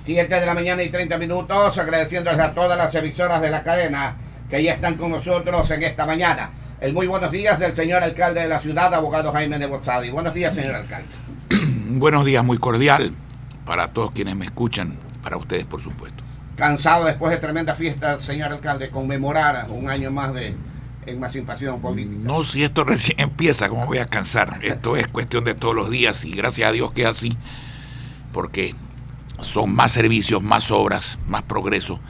7 de la mañana y 30 minutos, agradeciéndoles a todas las emisoras de la cadena que ya están con nosotros en esta mañana. El muy buenos días del señor alcalde de la ciudad, abogado Jaime Nebozadi. Buenos días, señor alcalde. Buenos días, muy cordial para todos quienes me escuchan, para ustedes, por supuesto. Cansado después de tremenda fiesta, señor alcalde, conmemorar un año más de emancipación política. No, si esto recién empieza, ¿cómo voy a cansar? Esto es cuestión de todos los días y gracias a Dios que es así, porque son más servicios, más obras, más progreso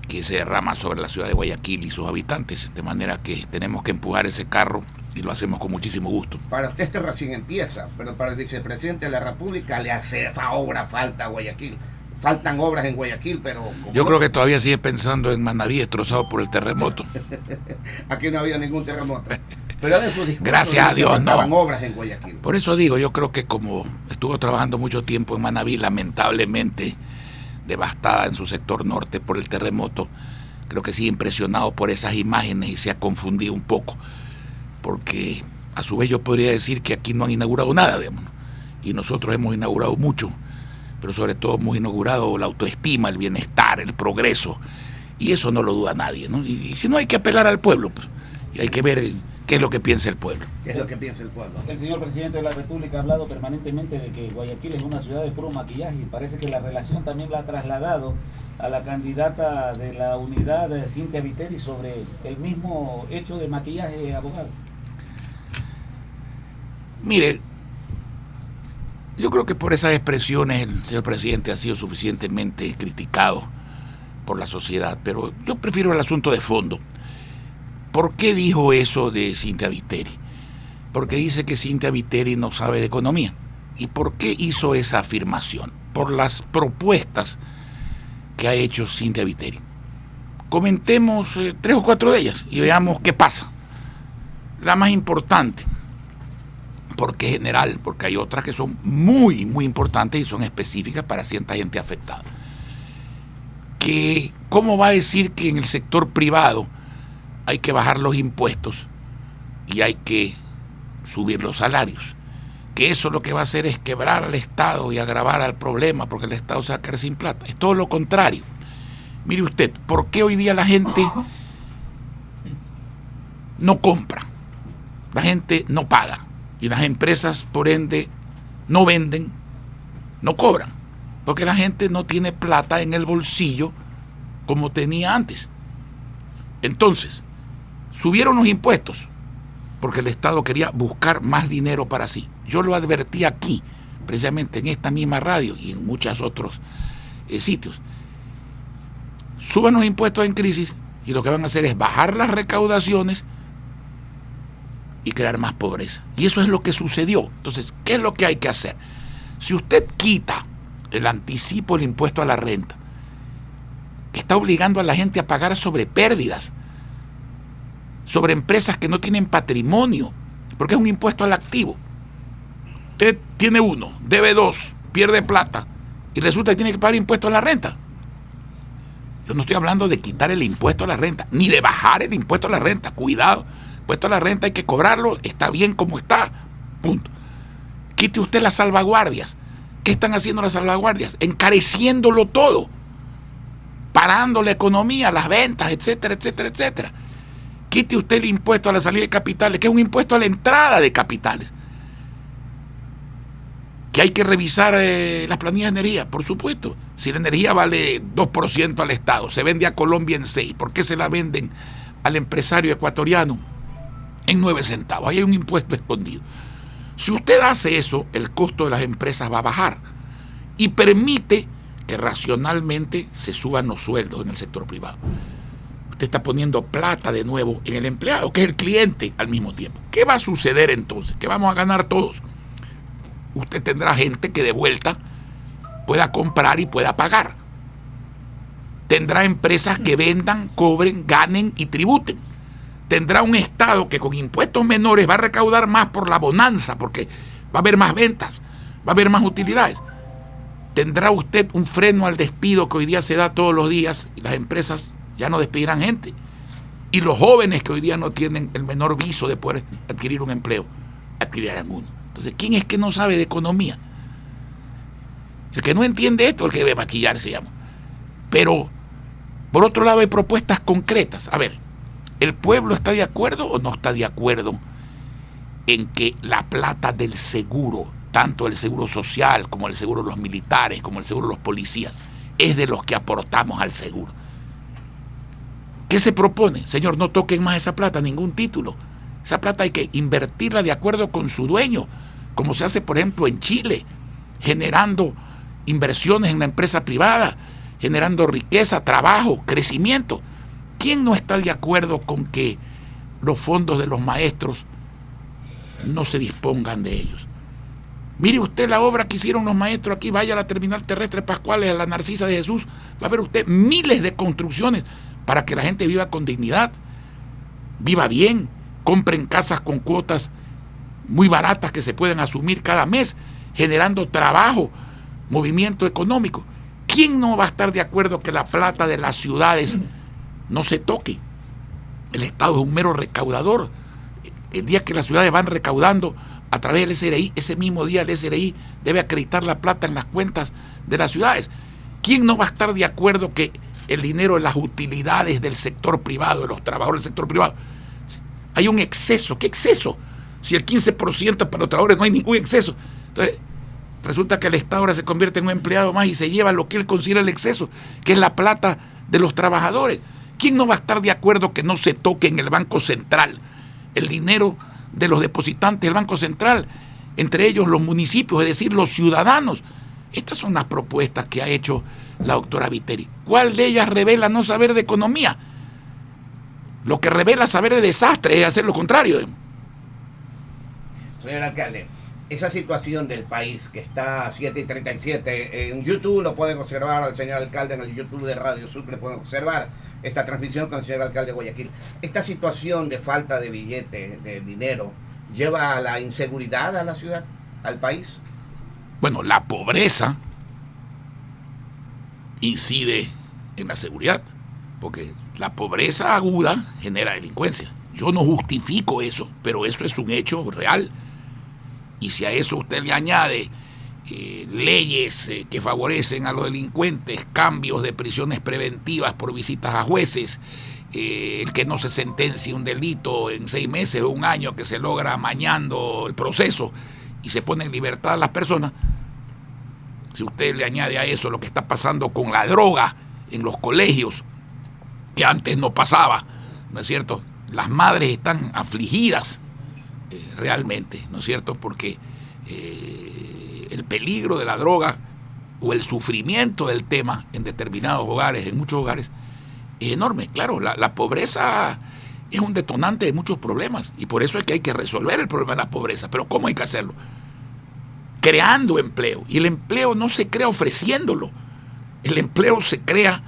que se derrama sobre la ciudad de Guayaquil y sus habitantes, de manera que tenemos que empujar ese carro y lo hacemos con muchísimo gusto. Para usted esto recién empieza, pero para el vicepresidente de la República le hace falta a Guayaquil. Faltan obras en Guayaquil, pero... Yo creo que todavía sigue pensando en Manaví destrozado por el terremoto. Aquí no había ningún terremoto. Pero en su discurso, gracias a Dios, no. Obras en Guayaquil. Por eso digo, yo creo que como estuvo trabajando mucho tiempo en Manaví, lamentablemente devastada en su sector norte por el terremoto, creo que sigue impresionado por esas imágenes y se ha confundido un poco, porque a su vez yo podría decir que aquí no han inaugurado nada, digamos, y nosotros hemos inaugurado mucho, pero sobre todo hemos inaugurado la autoestima, el bienestar, el progreso, y eso no lo duda nadie, ¿no? Y si no, hay que apelar al pueblo, pues, y hay que ver qué es lo que piensa el pueblo. ¿Qué es lo que piensa el pueblo? El señor presidente de la República ha hablado permanentemente de que Guayaquil es una ciudad de puro maquillaje y parece que la relación también la ha trasladado a la candidata de la unidad, Cynthia Viteri, sobre el mismo hecho de maquillaje, abogado. Mire, yo creo que por esas expresiones el señor presidente ha sido suficientemente criticado por la sociedad, pero yo prefiero el asunto de fondo. ¿Por qué dijo eso de Cynthia Viteri? Porque dice que Cynthia Viteri no sabe de economía. ¿Y por qué hizo esa afirmación? Por las propuestas que ha hecho Cynthia Viteri. Comentemos 3 o 4 de ellas y veamos qué pasa. La más importante, porque es general, porque hay otras que son muy, muy importantes y son específicas para cierta gente afectada. Que, ¿cómo va a decir que en el sector privado hay que bajar los impuestos y hay que subir los salarios? Que eso lo que va a hacer es quebrar al Estado y agravar al problema, porque el Estado se va a quedar sin plata. Es todo lo contrario. Mire usted, ¿por qué hoy día la gente no compra? La gente no paga. Y las empresas, por ende, no venden, no cobran. Porque la gente no tiene plata en el bolsillo como tenía antes. Entonces, subieron los impuestos porque el Estado quería buscar más dinero para sí. Yo lo advertí aquí, precisamente en esta misma radio y en muchos otros sitios. Suban los impuestos en crisis y lo que van a hacer es bajar las recaudaciones y crear más pobreza. Y eso es lo que sucedió. Entonces, ¿qué es lo que hay que hacer? Si usted quita el anticipo del impuesto a la renta, que está obligando a la gente a pagar sobre pérdidas, sobre empresas que no tienen patrimonio, porque es un impuesto al activo. Usted tiene 1, debe 2, pierde plata y resulta que tiene que pagar impuesto a la renta. Yo no estoy hablando de quitar el impuesto a la renta, ni de bajar el impuesto a la renta. Cuidado, el impuesto a la renta hay que cobrarlo, está bien como está, punto. Quite usted las salvaguardias. ¿Qué están haciendo las salvaguardias? Encareciéndolo todo, parando la economía, las ventas, etcétera, etcétera, etcétera. Quite usted el impuesto a la salida de capitales, que es un impuesto a la entrada de capitales. Que hay que revisar las planillas de energía, por supuesto. Si la energía vale 2% al Estado, se vende a Colombia en 6, ¿por qué se la venden al empresario ecuatoriano en 9 centavos? Ahí hay un impuesto escondido. Si usted hace eso, el costo de las empresas va a bajar y permite que racionalmente se suban los sueldos en el sector privado. Usted está poniendo plata de nuevo en el empleado, que es el cliente al mismo tiempo. ¿Qué va a suceder entonces? ¿Qué vamos a ganar todos? Usted tendrá gente que de vuelta pueda comprar y pueda pagar. Tendrá empresas que vendan, cobren, ganen y tributen. Tendrá un Estado que con impuestos menores va a recaudar más por la bonanza, porque va a haber más ventas, va a haber más utilidades. Tendrá usted un freno al despido que hoy día se da todos los días y las empresas ya no despedirán gente. Y los jóvenes que hoy día no tienen el menor viso de poder adquirir un empleo, adquirirán uno. Entonces, ¿quién es que no sabe de economía? El que no entiende esto, el que debe maquillarse, llama. Pero, por otro lado, hay propuestas concretas. A ver, ¿el pueblo está de acuerdo o no está de acuerdo en que la plata del seguro, tanto el seguro social como el seguro de los militares, como el seguro de los policías, es de los que aportamos al seguro? ¿Qué se propone? Señor, no toquen más esa plata, ningún título. Esa plata hay que invertirla de acuerdo con su dueño, como se hace, por ejemplo, en Chile, generando inversiones en la empresa privada, generando riqueza, trabajo, crecimiento. ¿Quién no está de acuerdo con que los fondos de los maestros no se dispongan de ellos? Mire usted la obra que hicieron los maestros aquí, vaya a la terminal terrestre Pascuales, a la Narcisa de Jesús, va a ver usted miles de construcciones para que la gente viva con dignidad, viva bien, compren casas con cuotas muy baratas que se pueden asumir cada mes, generando trabajo, movimiento económico. ¿Quién no va a estar de acuerdo que la plata de las ciudades no se toque? El Estado es un mero recaudador. El día que las ciudades van recaudando a través del SRI, ese mismo día el SRI debe acreditar la plata en las cuentas de las ciudades. ¿Quién no va a estar de acuerdo que el dinero de las utilidades del sector privado, de los trabajadores del sector privado, hay un exceso? ¿Qué exceso? Si el 15% para los trabajadores no hay ningún exceso. Entonces, resulta que el Estado ahora se convierte en un empleado más y se lleva lo que él considera el exceso, que es la plata de los trabajadores. ¿Quién no va a estar de acuerdo que no se toque en el Banco Central el dinero de los depositantes del Banco Central, entre ellos los municipios, es decir, los ciudadanos? Estas son las propuestas que ha hecho la doctora Viteri. ¿Cuál de ellas revela no saber de economía? Lo que revela saber de desastre es hacer lo contrario. Señor alcalde, esa situación del país que está a 7:37, en YouTube lo pueden observar al señor alcalde, en el YouTube de Radio Sucre pueden observar esta transmisión con el señor alcalde de Guayaquil. Esta situación de falta de billetes, de dinero, ¿lleva a la inseguridad a la ciudad, al país? Bueno, la pobreza incide en la seguridad, porque la pobreza aguda genera delincuencia. Yo no justifico eso, pero eso es un hecho real. Y si a eso usted le añade leyes que favorecen a los delincuentes, cambios de prisiones preventivas por visitas a jueces, el que no se sentencie un delito en 6 meses o un año, que se logra amañando el proceso y se pone en libertad a las personas, si usted le añade a eso lo que está pasando con la droga en los colegios, que antes no pasaba, ¿no es cierto? Las madres están afligidas realmente, ¿no es cierto? Porque el peligro de la droga o el sufrimiento del tema en determinados hogares, en muchos hogares, es enorme. Claro, la pobreza es un detonante de muchos problemas y por eso es que hay que resolver el problema de la pobreza. Pero ¿cómo hay que hacerlo? Creando empleo. Y el empleo no se crea ofreciéndolo. El empleo se crea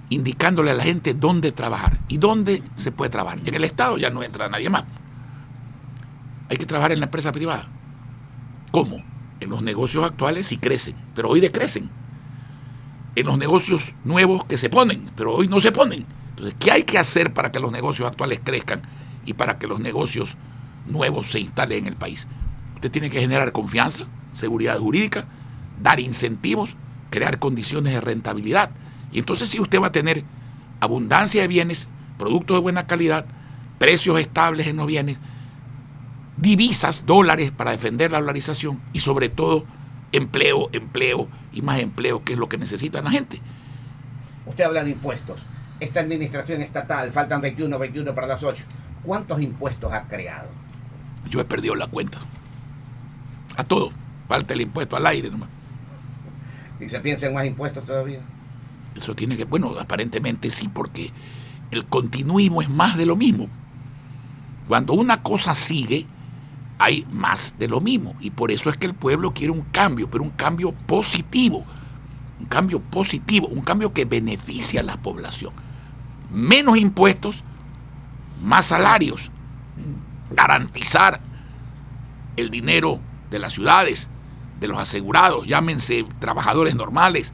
indicándole a la gente dónde trabajar y dónde se puede trabajar. En el Estado ya no entra nadie más. Hay que trabajar en la empresa privada. ¿Cómo? En los negocios actuales sí crecen, pero hoy decrecen. En los negocios nuevos que se ponen, pero hoy no se ponen. Entonces, ¿qué hay que hacer para que los negocios actuales crezcan y para que los negocios nuevos se instalen en el país? Usted tiene que generar confianza, seguridad jurídica, dar incentivos, crear condiciones de rentabilidad. Y entonces sí, usted va a tener abundancia de bienes, productos de buena calidad, precios estables en los bienes, divisas, dólares para defender la dolarización y sobre todo empleo y más empleo, que es lo que necesita la gente. Usted habla de impuestos. Esta administración estatal, faltan 21 para las 8. ¿Cuántos impuestos ha creado? Yo he perdido la cuenta. A todo. Falta el impuesto al aire nomás. ¿Y se piensa en más impuestos todavía? Eso tiene que, bueno, aparentemente sí, porque el continuismo es más de lo mismo. Cuando una cosa sigue, hay más de lo mismo. Y por eso es que el pueblo quiere un cambio, pero un cambio positivo. Un cambio positivo, un cambio que beneficia a la población. Menos impuestos, más salarios. Garantizar el dinero de las ciudades, de los asegurados, llámense trabajadores normales,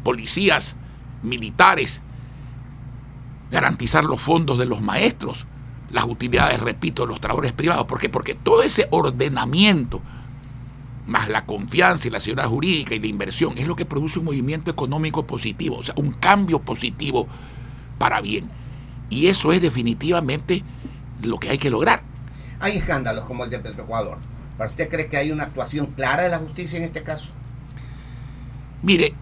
policías, militares, garantizar los fondos de los maestros, las utilidades, repito, de los trabajadores privados. ¿Por qué? Porque todo ese ordenamiento más la confianza y la seguridad jurídica y la inversión, es lo que produce un movimiento económico positivo, o sea, un cambio positivo para bien. Y eso es definitivamente lo que hay que lograr. Hay escándalos como el de Petroecuador. ¿Para usted cree que hay una actuación clara de la justicia en este caso? Mire,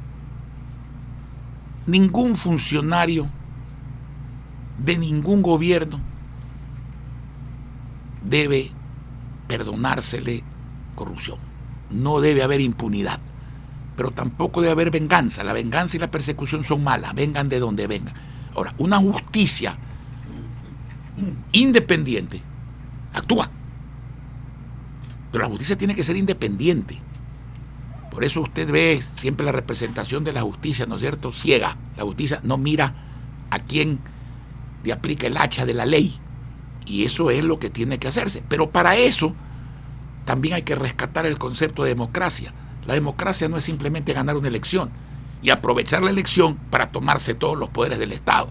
ningún funcionario de ningún gobierno debe perdonársele corrupción. No debe haber impunidad, pero tampoco debe haber venganza. La venganza y la persecución son malas, vengan de donde vengan. Ahora, una justicia independiente actúa, pero la justicia tiene que ser independiente. Por eso usted ve siempre la representación de la justicia, ¿no es cierto?, ciega. La justicia no mira a quién le aplica el hacha de la ley, y eso es lo que tiene que hacerse. Pero para eso también hay que rescatar el concepto de democracia. La democracia no es simplemente ganar una elección y aprovechar la elección para tomarse todos los poderes del Estado.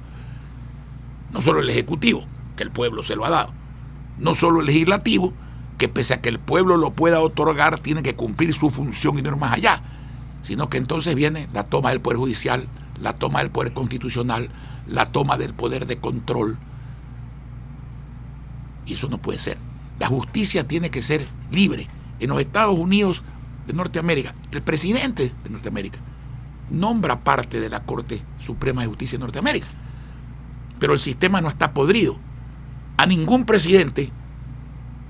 No solo el Ejecutivo, que el pueblo se lo ha dado. No solo el Legislativo, que pese a que el pueblo lo pueda otorgar, tiene que cumplir su función y no ir más allá. Sino que entonces viene la toma del Poder Judicial, la toma del Poder Constitucional, la toma del poder de control. Y eso no puede ser. La justicia tiene que ser libre. En los Estados Unidos de Norteamérica, el presidente de Norteamérica nombra parte de la Corte Suprema de Justicia de Norteamérica. Pero el sistema no está podrido. A ningún presidente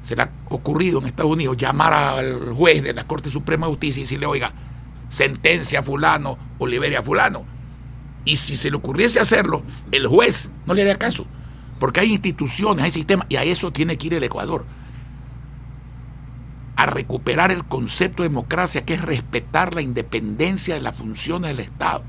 se le ha ocurrido en Estados Unidos llamar al juez de la Corte Suprema de Justicia y decirle, oiga, sentencia a fulano o libere a fulano. Y si se le ocurriese hacerlo, el juez no le haría caso, porque hay instituciones, hay sistemas, y a eso tiene que ir el Ecuador, a recuperar el concepto de democracia, que es respetar la independencia de las funciones del Estado.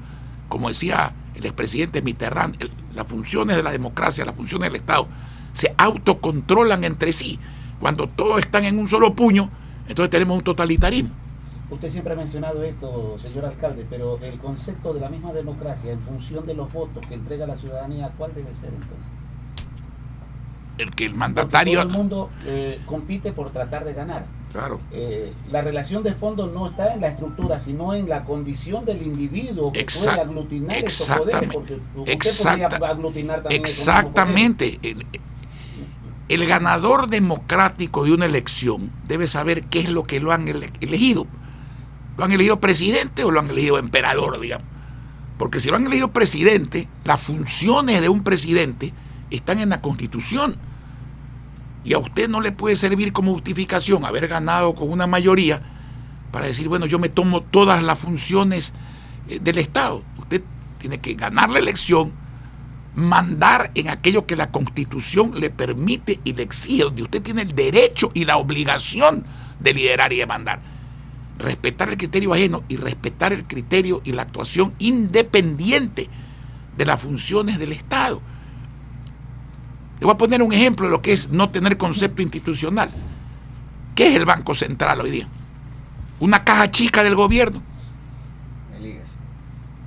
Como decía el expresidente Mitterrand, las funciones de la democracia, las funciones del Estado, se autocontrolan entre sí. Cuando todos están en un solo puño, entonces tenemos un totalitarismo. Usted siempre ha mencionado esto, señor alcalde, pero el concepto de la misma democracia en función de los votos que entrega la ciudadanía, ¿cuál debe ser entonces? El que el mandatario... Porque todo el mundo compite por tratar de ganar. Claro. La relación de fondo no está en la estructura, sino en la condición del individuo que puede aglutinar estos poderes, porque usted podría aglutinar también. Exactamente. El ganador democrático de una elección debe saber qué es lo que lo han elegido. ¿Lo han elegido presidente o lo han elegido emperador, digamos? Porque si lo han elegido presidente, las funciones de un presidente están en la Constitución. Y a usted no le puede servir como justificación haber ganado con una mayoría para decir, bueno, yo me tomo todas las funciones del Estado. Usted tiene que ganar la elección, mandar en aquello que la Constitución le permite y le exige, donde usted tiene el derecho y la obligación de liderar y de mandar. Respetar el criterio ajeno y respetar el criterio y la actuación independiente de las funciones del Estado. Le voy a poner un ejemplo de lo que es no tener concepto institucional. ¿Qué es el Banco Central hoy día? Una caja chica del gobierno. El IES.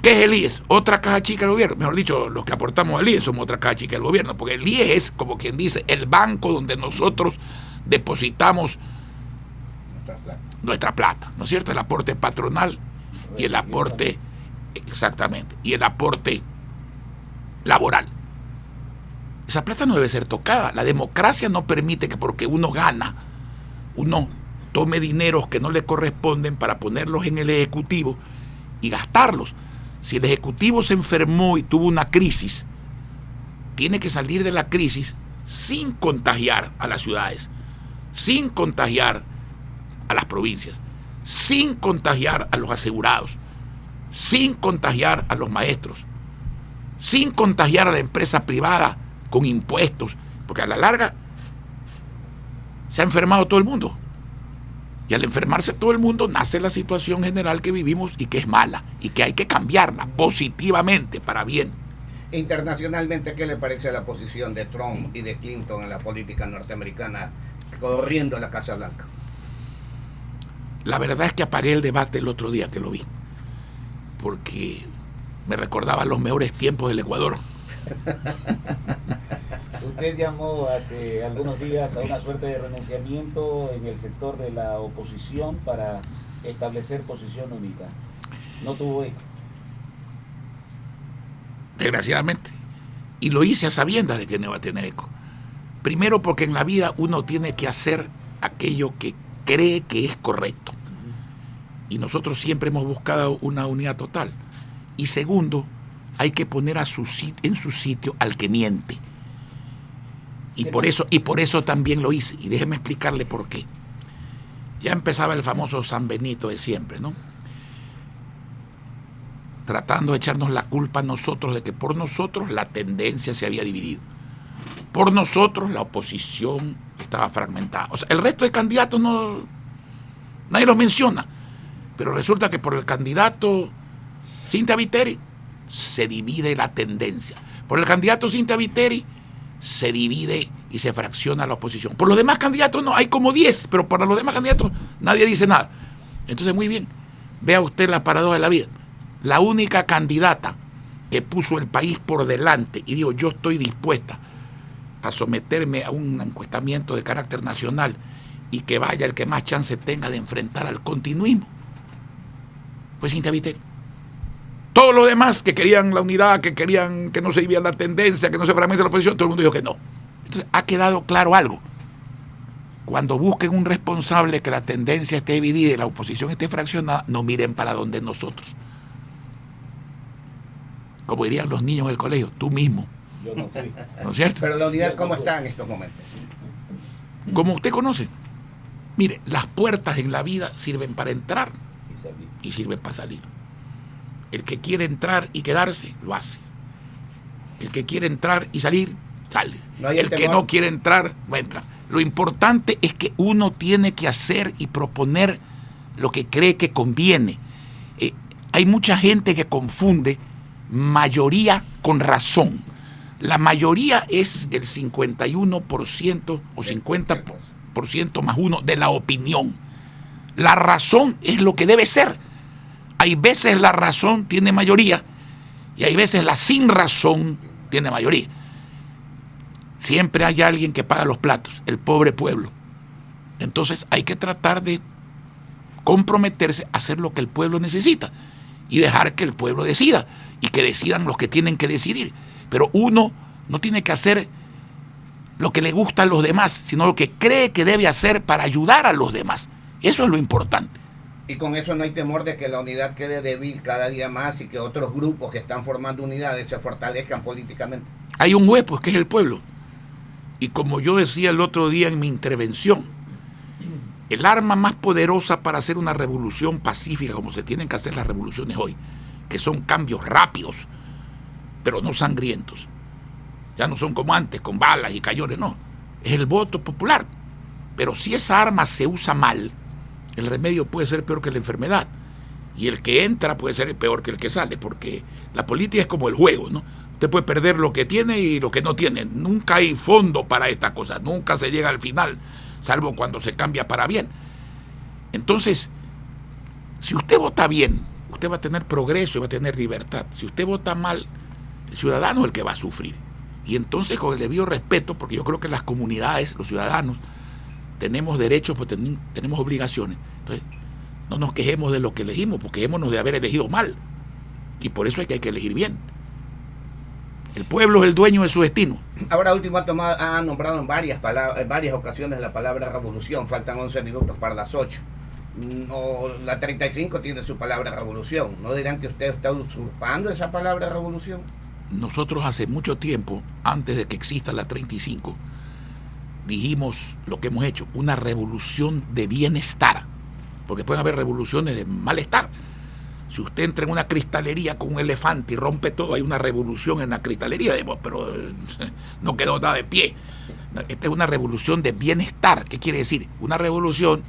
¿Qué es el IES? Otra caja chica del gobierno. Mejor dicho, los que aportamos al IES somos otra caja chica del gobierno, porque el IES es, como quien dice, el banco donde nosotros depositamos nuestra plata, ¿no es cierto? El aporte patronal y el aporte, exactamente, y el aporte laboral. Esa plata no debe ser tocada. La democracia no permite que porque uno gana, uno tome dineros que no le corresponden para ponerlos en el Ejecutivo y gastarlos. Si el Ejecutivo se enfermó y tuvo una crisis, tiene que salir de la crisis sin contagiar a las ciudades, sin contagiar a las provincias, sin contagiar a los asegurados, sin contagiar a los maestros, sin contagiar a la empresa privada con impuestos, porque a la larga se ha enfermado todo el mundo. Y al enfermarse todo el mundo nace la situación general que vivimos y que es mala y que hay que cambiarla positivamente para bien. Internacionalmente, ¿qué le parece la posición de Trump y de Clinton en la política norteamericana corriendo a la Casa Blanca? La verdad es que apagué el debate el otro día que lo vi, porque me recordaba los mejores tiempos del Ecuador. Usted llamó hace algunos días a una suerte de renunciamiento en el sector de la oposición para establecer posición única. No tuvo eco. Desgraciadamente. Y lo hice a sabiendas de que no iba a tener eco. Primero porque en la vida uno tiene que hacer aquello que cree que es correcto. Y nosotros siempre hemos buscado una unidad total. Y segundo, hay que poner en su sitio al que miente. Y por eso también lo hice. Y déjeme explicarle por qué. Ya empezaba el famoso San Benito de siempre, ¿no? Tratando de echarnos la culpa a nosotros de que por nosotros la tendencia se había dividido. Por nosotros la oposición estaba fragmentada. O sea, el resto de candidatos nadie los menciona. Pero resulta que por el candidato Cintia Viteri se divide la tendencia. Por el candidato Cintia Viteri se divide y se fracciona la oposición. Por los demás candidatos no, hay como 10, pero por los demás candidatos nadie dice nada. Entonces, muy bien, vea usted la paradoja de la vida. La única candidata que puso el país por delante y dijo, yo estoy dispuesta a someterme a un encuestamiento de carácter nacional y que vaya el que más chance tenga de enfrentar al continuismo, fue Cintia Viteri. Todos los demás que querían la unidad, que querían que no se divida la tendencia, que no se fragmente la oposición, todo el mundo dijo que no. Entonces ha quedado claro algo. Cuando busquen un responsable que la tendencia esté dividida y la oposición esté fraccionada, no miren para donde nosotros. Como dirían los niños en el colegio, tú mismo. Yo no fui. ¿No es cierto? Pero la unidad, ¿cómo está en estos momentos? Como usted conoce. Mire, las puertas en la vida sirven para entrar y sirven para salir. El que quiere entrar y quedarse, lo hace. El que quiere entrar y salir, sale. El que no quiere entrar, no entra. Lo importante es que uno tiene que hacer y proponer lo que cree que conviene. Hay mucha gente que confunde mayoría con razón. La mayoría es el 51% o 50% más uno de la opinión. La razón es lo que debe ser. Hay veces la razón tiene mayoría y hay veces la sin razón tiene mayoría. Siempre hay alguien que paga los platos, el pobre pueblo. Entonces hay que tratar de comprometerse a hacer lo que el pueblo necesita y dejar que el pueblo decida y que decidan los que tienen que decidir. Pero uno no tiene que hacer lo que le gusta a los demás, sino lo que cree que debe hacer para ayudar a los demás. Eso es lo importante. Y con eso no hay temor de que la unidad quede débil cada día más y que otros grupos que están formando unidades se fortalezcan políticamente. Hay un hueco, que es el pueblo. Y como yo decía el otro día en mi intervención, el arma más poderosa para hacer una revolución pacífica, como se tienen que hacer las revoluciones hoy, que son cambios rápidos, pero no sangrientos. Ya no son como antes, con balas y cañones, no. Es el voto popular. Pero si esa arma se usa mal, el remedio puede ser peor que la enfermedad. Y el que entra puede ser peor que el que sale, porque la política es como el juego, ¿no? Usted puede perder lo que tiene y lo que no tiene. Nunca hay fondo para estas cosas, nunca se llega al final, salvo cuando se cambia para bien. Entonces, si usted vota bien, usted va a tener progreso y va a tener libertad. Si usted vota mal, el ciudadano es el que va a sufrir. Y entonces, con el debido respeto, porque yo creo que las comunidades, los ciudadanos, tenemos derechos, pues tenemos obligaciones. Entonces, no nos quejemos de lo que elegimos, porque quejémonos de haber elegido mal. Y por eso hay que elegir bien. El pueblo es el dueño de su destino. Ahora último ha nombrado en varias ocasiones la palabra revolución. Faltan 11 minutos para las 8. No, la 35 tiene su palabra revolución. ¿No dirán que usted está usurpando esa palabra revolución? Nosotros hace mucho tiempo, antes de que exista la 35, dijimos lo que hemos hecho, una revolución de bienestar. Porque pueden haber revoluciones de malestar. Si usted entra en una cristalería con un elefante y rompe todo, hay una revolución en la cristalería, pero no quedó nada de pie. Esta es una revolución de bienestar. ¿Qué quiere decir? Una revolución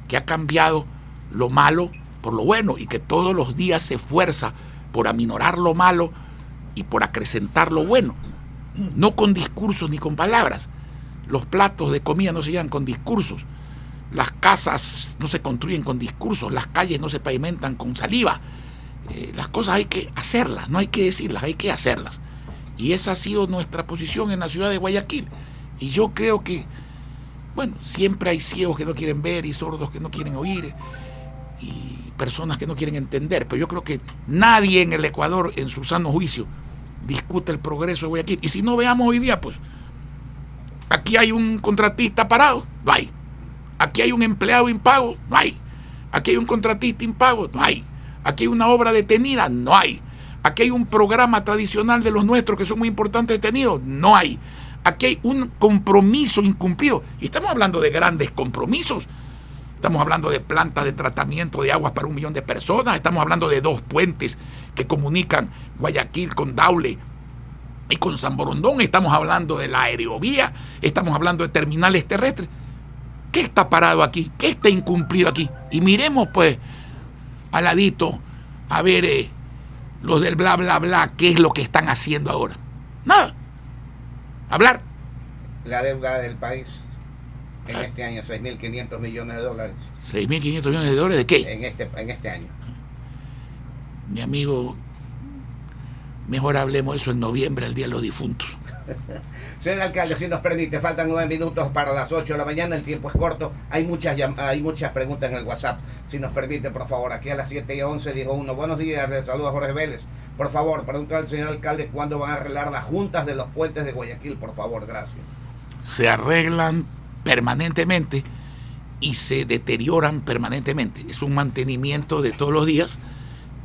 que ha cambiado lo malo por lo bueno y que todos los días se esfuerza por aminorar lo malo y por acrecentar lo bueno. No con discursos ni con palabras. Los platos de comida no se llevan con discursos. Las casas no se construyen con discursos, las calles no se pavimentan con saliva. Las cosas hay que hacerlas, no hay que decirlas, hay que hacerlas. Y esa ha sido nuestra posición en la ciudad de Guayaquil. Y yo creo que, bueno, siempre hay ciegos que no quieren ver y sordos que no quieren oír y personas que no quieren entender. Pero yo creo que nadie en el Ecuador, en su sano juicio, discute el progreso de Guayaquil. Y si no, veamos hoy día, pues, aquí hay un contratista parado, no hay. Aquí hay un empleado impago, no hay. Aquí hay un contratista impago, no hay. Aquí hay una obra detenida, no hay. Aquí hay un programa tradicional de los nuestros que son muy importantes detenidos, no hay. Aquí hay un compromiso incumplido. Y estamos hablando de grandes compromisos. Estamos hablando de plantas de tratamiento de aguas para 1 millón de personas. Estamos hablando de 2 puentes que comunican Guayaquil con Daule y con San Borondón. Estamos hablando de la aerovía. Estamos hablando de terminales terrestres. ¿Qué está parado aquí? ¿Qué está incumplido aquí? Y miremos, pues, al ladito, a ver los del bla, bla, bla, qué es lo que están haciendo ahora. Nada. Hablar. La deuda del país en este año, 6.500 millones de dólares. ¿6.500 millones de dólares de qué? En este año. Mi amigo, mejor hablemos de eso en noviembre, el Día de los Difuntos. Señor alcalde, si nos permite, faltan 9 minutos para las 8 de la mañana, el tiempo es corto, hay muchas preguntas en el WhatsApp. Si nos permite, por favor, aquí a las 7:11 dijo uno: buenos días, les saluda Jorge Vélez. Por favor, pregunta al señor alcalde cuándo van a arreglar las juntas de los puentes de Guayaquil, por favor, gracias. Se arreglan permanentemente y se deterioran permanentemente. Es un mantenimiento de todos los días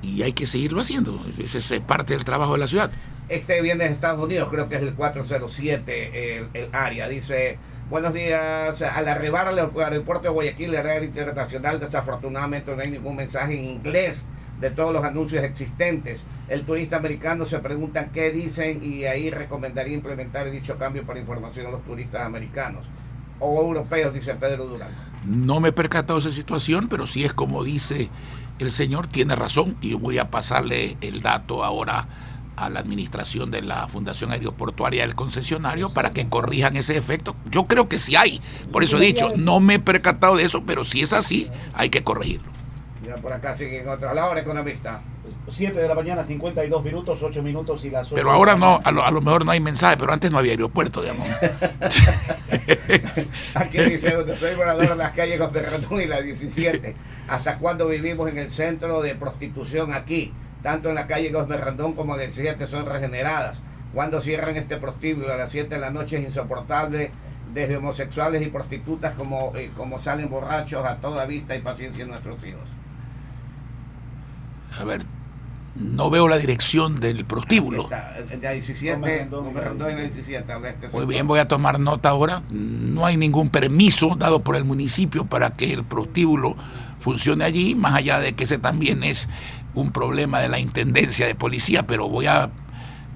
y hay que seguirlo haciendo. Ese es parte del trabajo de la ciudad. Este viene de Estados Unidos, creo que es el 407, el área. Dice: buenos días, al arribar al aeropuerto de Guayaquil, la red internacional, desafortunadamente no hay ningún mensaje en inglés de todos los anuncios existentes. El turista americano se pregunta qué dicen y ahí recomendaría implementar dicho cambio para información a los turistas americanos o europeos, dice Pedro Durán. No me he percatado de esa situación, pero si es como dice el señor, tiene razón, y voy a pasarle el dato ahora a la administración de la Fundación Aeroportuaria del concesionario para que corrijan ese efecto. Yo creo que sí hay, por eso he dicho, no me he percatado de eso, pero si es así, hay que corregirlo. Ya por acá siguen otros. A la hora, economista. 7 de la mañana, 52 minutos, 8 minutos y las 8. Pero ahora no, a lo mejor no hay mensaje, pero antes no había aeropuerto, digamos. Aquí dice: donde soy morador de las calles con Berratón y la 17. ¿Hasta cuándo vivimos en el centro de prostitución aquí? Tanto en la calle Cosme Randón como en el 7 son regeneradas. Cuando cierran este prostíbulo a las 7 de la noche es insoportable, desde homosexuales y prostitutas como salen borrachos a toda vista y paciencia en nuestros hijos. A ver, no veo la dirección del prostíbulo. En la 17, Cosme Randón en la 17. Muy bien, voy a tomar nota ahora. No hay ningún permiso dado por el municipio para que el prostíbulo funcione allí, más allá de que ese también es un problema de la intendencia de policía, pero voy a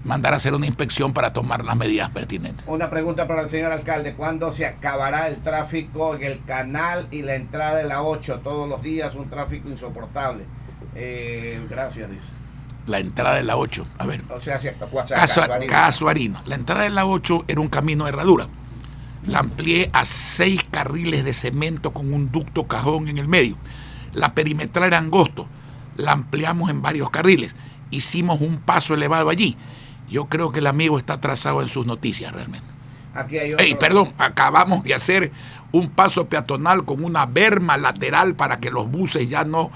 mandar a hacer una inspección para tomar las medidas pertinentes. Una pregunta para el señor alcalde: ¿cuándo se acabará el tráfico en el canal y la entrada de la 8? Todos los días un tráfico insoportable. Gracias, dice. La entrada de la 8, a ver. O sea, hacia Casuarina. La entrada de la 8 era un camino de herradura. La amplié a 6 carriles de cemento con un ducto cajón en el medio. La perimetral era angosto. La ampliamos en varios carriles. Hicimos un paso elevado allí. Yo creo que el amigo está atrasado en sus noticias realmente. Aquí hay otro... Perdón, acabamos de hacer un paso peatonal con una berma lateral para que los buses ya no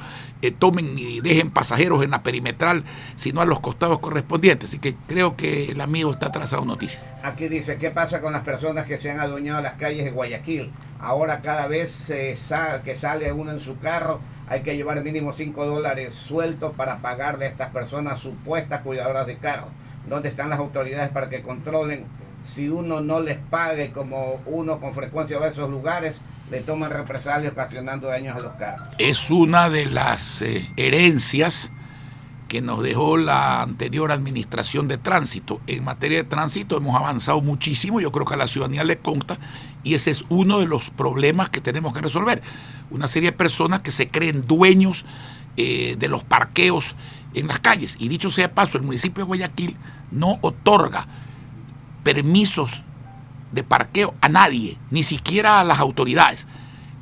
tomen y dejen pasajeros en la perimetral, sino a los costados correspondientes. Así que creo que el amigo está atrasado en noticias. Aquí dice: ¿qué pasa con las personas que se han adueñado de las calles de Guayaquil? Ahora cada vez que sale uno en su carro hay que llevar mínimo $5 sueltos para pagarle a estas personas supuestas cuidadoras de carro. ¿Dónde están las autoridades para que controlen? Si uno no les pague, como uno con frecuencia va a esos lugares, le toman represalias ocasionando daños a los carros. Es una de las herencias que nos dejó la anterior administración de tránsito. En materia de tránsito hemos avanzado muchísimo, yo creo que a la ciudadanía le consta, y ese es uno de los problemas que tenemos que resolver. Una serie de personas que se creen dueños de los parqueos en las calles. Y dicho sea de paso, el municipio de Guayaquil no otorga permisos de parqueo a nadie, ni siquiera a las autoridades.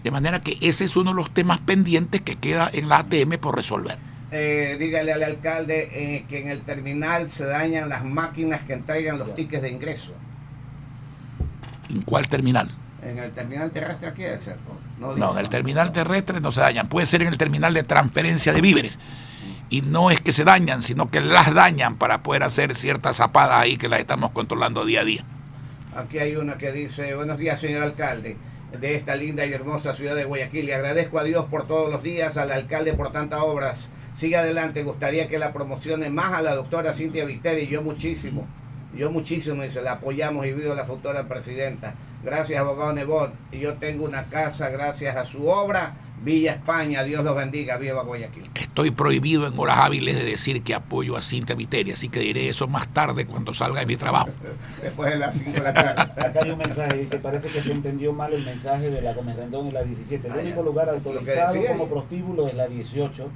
De manera que ese es uno de los temas pendientes que queda en la ATM por resolver. dígale al alcalde que en el terminal se dañan las máquinas que entregan los tickets de ingreso. ¿En cuál terminal? En el terminal terrestre aquí debe ser. No, en el terminal terrestre no se dañan. Puede ser en el terminal de transferencia de víveres. Y no es que se dañan, sino que las dañan para poder hacer ciertas zapadas ahí que las estamos controlando día a día. Aquí hay una que dice: buenos días, señor alcalde de esta linda y hermosa ciudad de Guayaquil. Le agradezco a Dios por todos los días, al alcalde por tantas obras. Siga adelante. Gustaría que la promocione más a la doctora Cintia Viteri. Yo muchísimo, dice, la apoyamos y vivo la futura presidenta. Gracias, abogado Nebot. Yo tengo una casa gracias a su obra. Villa España, Dios los bendiga, viva Guayaquil. Estoy prohibido en horas hábiles de decir que apoyo a Cintia Viteri, así que diré eso más tarde cuando salga de mi trabajo. Después de las 5 de la tarde. Acá hay un mensaje, dice: parece que se entendió mal el mensaje de la Gómez Rendón en la 17. El único lugar autorizado como prostíbulo es la 18.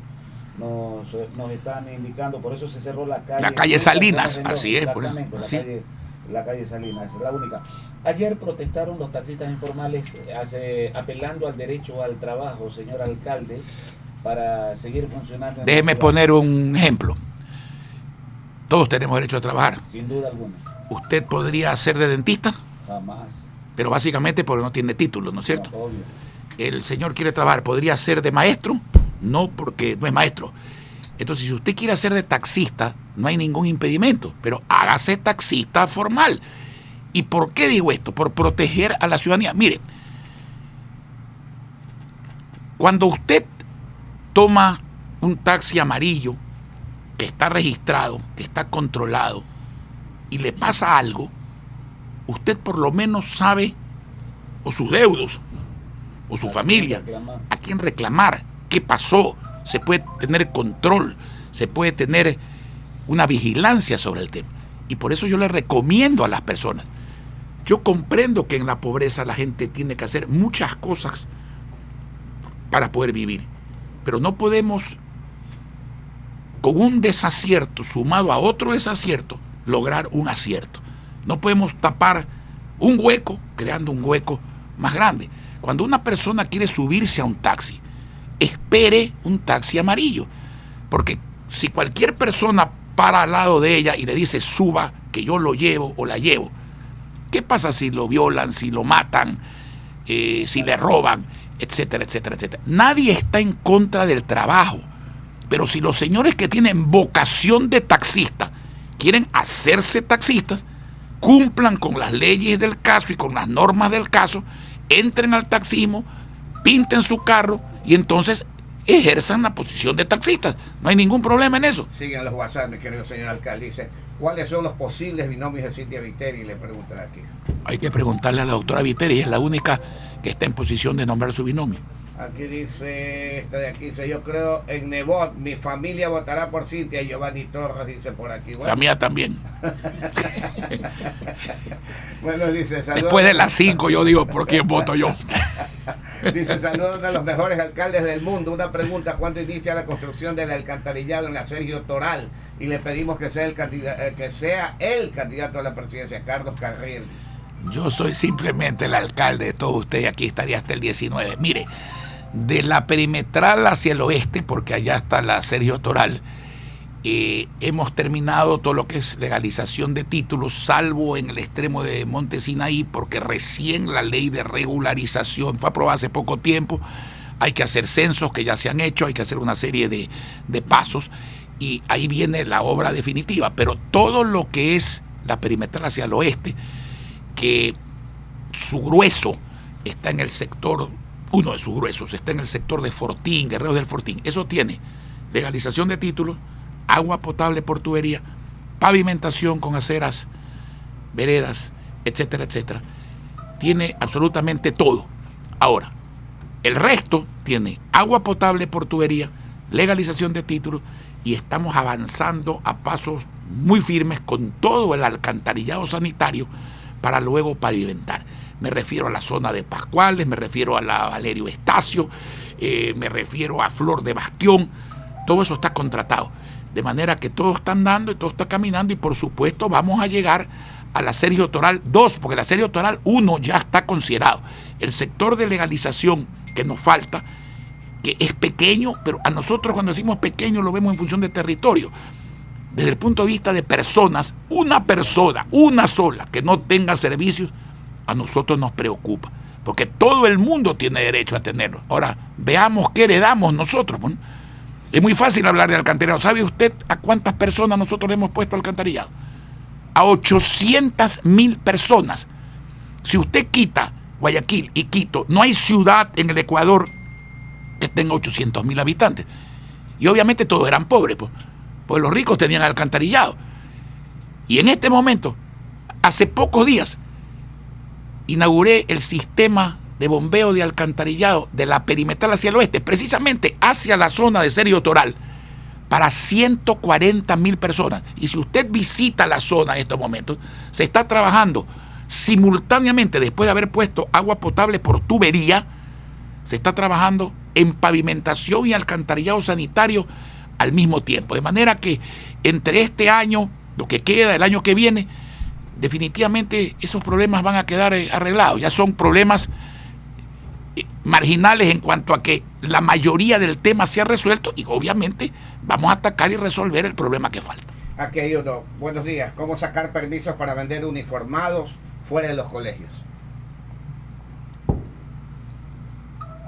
Nos están indicando, por eso se cerró la calle. La calle Salinas, Rendón, así es. Exactamente, la calle Salinas, es la única. Ayer protestaron los taxistas informales apelando al derecho al trabajo, señor alcalde, para seguir funcionando. Déjeme poner un ejemplo. Todos tenemos derecho a trabajar. Sin duda alguna. ¿Usted podría ser de dentista? Jamás. Pero básicamente porque no tiene título, ¿no es cierto? No, obvio. El señor quiere trabajar, ¿podría ser de maestro? No, porque no es maestro. Entonces, si usted quiere hacer de taxista, no hay ningún impedimento, pero hágase taxista formal. ¿Y por qué digo esto? Por proteger a la ciudadanía. Mire, cuando usted toma un taxi amarillo que está registrado, que está controlado, y le pasa algo, usted por lo menos sabe, o sus deudos, o su familia, a quién reclamar, qué pasó. Se puede tener control, se puede tener una vigilancia sobre el tema. Y por eso yo le recomiendo a las personas. Yo comprendo que en la pobreza la gente tiene que hacer muchas cosas para poder vivir. Pero no podemos, con un desacierto sumado a otro desacierto, lograr un acierto. No podemos tapar un hueco creando un hueco más grande. Cuando una persona quiere subirse a un taxi, espere un taxi amarillo, porque si cualquier persona para al lado de ella y le dice suba, que yo lo llevo o la llevo, ¿qué pasa si lo violan, si lo matan, si le roban, etcétera, etcétera, etcétera? Nadie está en contra del trabajo, pero si los señores que tienen vocación de taxista quieren hacerse taxistas, cumplan con las leyes del caso y con las normas del caso, entren al taxismo, pinten su carro y entonces ejerzan la posición de taxistas. No hay ningún problema en eso. Siguen los WhatsApp, mi querido señor alcalde. Dice: ¿cuáles son los posibles binomios de Cintia Viteri? Le preguntan aquí. Hay que preguntarle a la doctora Viteri, ella es la única que está en posición de nombrar su binomio. Aquí dice, esta de aquí dice: yo creo en Nebot, mi familia votará por Cintia. Giovanni Torres dice por aquí. Bueno. La mía también. Bueno, dice: saludos. Después de las 5 yo digo por quién voto yo. Dice: saludos a los mejores alcaldes del mundo. Una pregunta: ¿cuándo inicia la construcción del alcantarillado en la Sergio Toral? Y le pedimos que sea el candidato a la presidencia, Carlos Carril. Yo soy simplemente el alcalde de todos ustedes, aquí estaría hasta el 19. Mire, de la perimetral hacia el oeste, porque allá está la Sergio Toral, hemos terminado todo lo que es legalización de títulos, salvo en el extremo de Monte Sinaí, porque recién la ley de regularización fue aprobada hace poco tiempo. Hay que hacer censos que ya se han hecho, hay que hacer una serie de pasos, y ahí viene la obra definitiva. Pero todo lo que es la perimetral hacia el oeste, que su grueso está en el sector, uno de sus gruesos está en el sector de Fortín, Guerreros del Fortín. Eso tiene legalización de títulos, agua potable por tubería, pavimentación con aceras, veredas, etcétera, etcétera. Tiene absolutamente todo. Ahora, el resto tiene agua potable por tubería, legalización de títulos, y estamos avanzando a pasos muy firmes con todo el alcantarillado sanitario para luego pavimentar. Me refiero a la zona de Pascuales, me refiero a la Valerio Estacio, me refiero a Flor de Bastión. Todo eso está contratado, de manera que todo está andando y todo está caminando, y por supuesto vamos a llegar a la Sergio Toral 2, porque la Sergio Toral 1 ya está considerado. El sector de legalización que nos falta que es pequeño, pero a nosotros cuando decimos pequeño lo vemos en función de territorio. Desde el punto de vista de personas, una persona, una sola, que no tenga servicios, a nosotros nos preocupa, porque todo el mundo tiene derecho a tenerlo. Ahora, veamos qué heredamos nosotros. Bueno, es muy fácil hablar de alcantarillado. ¿Sabe usted a cuántas personas nosotros le hemos puesto alcantarillado? A 800.000 personas. Si usted quita Guayaquil y Quito, no hay ciudad en el Ecuador que tenga 800.000 habitantes. Y obviamente todos eran pobres, pues los ricos tenían alcantarillado. Y en este momento, hace pocos días, inauguré el sistema de bombeo de alcantarillado de la perimetral hacia el oeste, precisamente hacia la zona de Sergio Toral, para 140.000 personas. Y si usted visita la zona en estos momentos, se está trabajando simultáneamente, después de haber puesto agua potable por tubería, se está trabajando en pavimentación y alcantarillado sanitario al mismo tiempo. De manera que entre este año, lo que queda, el año que viene, definitivamente esos problemas van a quedar arreglados. Ya son problemas marginales en cuanto a que la mayoría del tema se ha resuelto y obviamente vamos a atacar y resolver el problema que falta. Aquí hay uno. Buenos días. ¿Cómo sacar permisos para vender uniformados fuera de los colegios?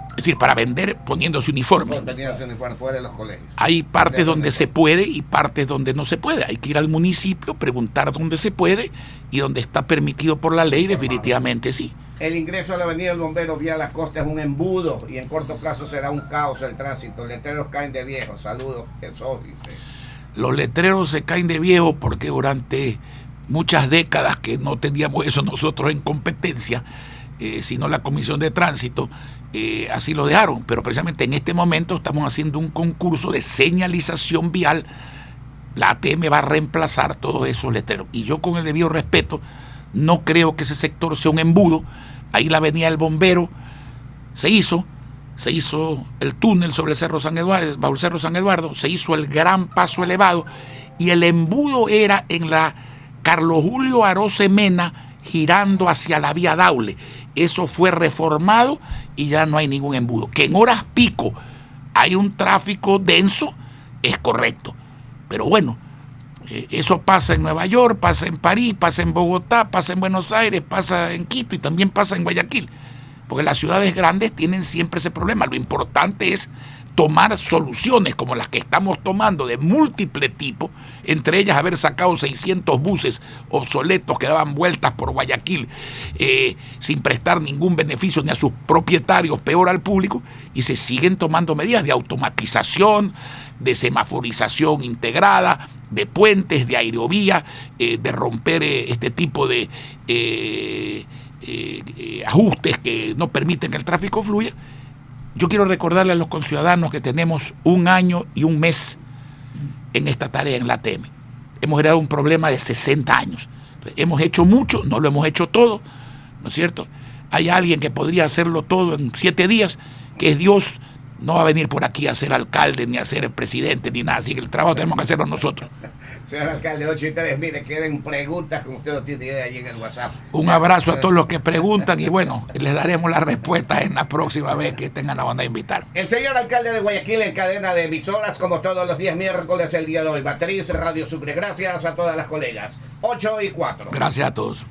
Es decir, para vender poniéndose uniforme. Poniéndose uniforme fuera de los colegios. Hay partes donde se puede y partes donde no se puede. Hay que ir al municipio, preguntar dónde se puede y donde está permitido por la ley, definitivamente sí. El ingreso a la avenida del Bombero vía Las Costas es un embudo y en corto plazo será un caos el tránsito. Letreros caen de viejos. Saludos. Eso dice. Los letreros se caen de viejo porque durante muchas décadas que no teníamos eso nosotros en competencia, sino la Comisión de Tránsito, así lo dejaron. Pero precisamente en este momento estamos haciendo un concurso de señalización vial. La ATM va a reemplazar todos esos letreros. Y yo, con el debido respeto, no creo que ese sector sea un embudo. Ahí la avenida del Bombero se hizo el túnel sobre el Cerro San Eduardo, bajo el Cerro San Eduardo, se hizo el gran paso elevado y el embudo era en la Carlos Julio Aroce Mena girando hacia la vía Daule. Eso fue reformado y ya no hay ningún embudo. Que en horas pico hay un tráfico denso, es correcto. Pero bueno, eso pasa en Nueva York, pasa en París, pasa en Bogotá, pasa en Buenos Aires, pasa en Quito y también pasa en Guayaquil. Porque las ciudades grandes tienen siempre ese problema. Lo importante es tomar soluciones como las que estamos tomando de múltiple tipo, entre ellas haber sacado 600 buses obsoletos que daban vueltas por Guayaquil sin prestar ningún beneficio ni a sus propietarios, peor al público, y se siguen tomando medidas de automatización, de semaforización integrada, de puentes, de aerovía, de romper este tipo de ajustes que no permiten que el tráfico fluya. Yo quiero recordarle a los conciudadanos que tenemos 1 año y 1 mes en esta tarea en la ATM. Hemos creado un problema de 60 años. Entonces, hemos hecho mucho, no lo hemos hecho todo, ¿no es cierto? Hay alguien que podría hacerlo todo en 7 días, que es Dios. No va a venir por aquí a ser alcalde, ni a ser presidente, ni nada. Así que el trabajo tenemos que hacerlo nosotros. Señor alcalde, 8 y 3, mire, queden preguntas como usted no tiene idea allí en el WhatsApp. Un abrazo a todos los que preguntan y bueno, les daremos las respuestas en la próxima vez que tengan la bondad de invitar. El señor alcalde de Guayaquil en cadena de emisoras, como todos los días miércoles el día de hoy. Matriz Radio Sucre. Gracias a todas las colegas. 8 y 4. Gracias a todos.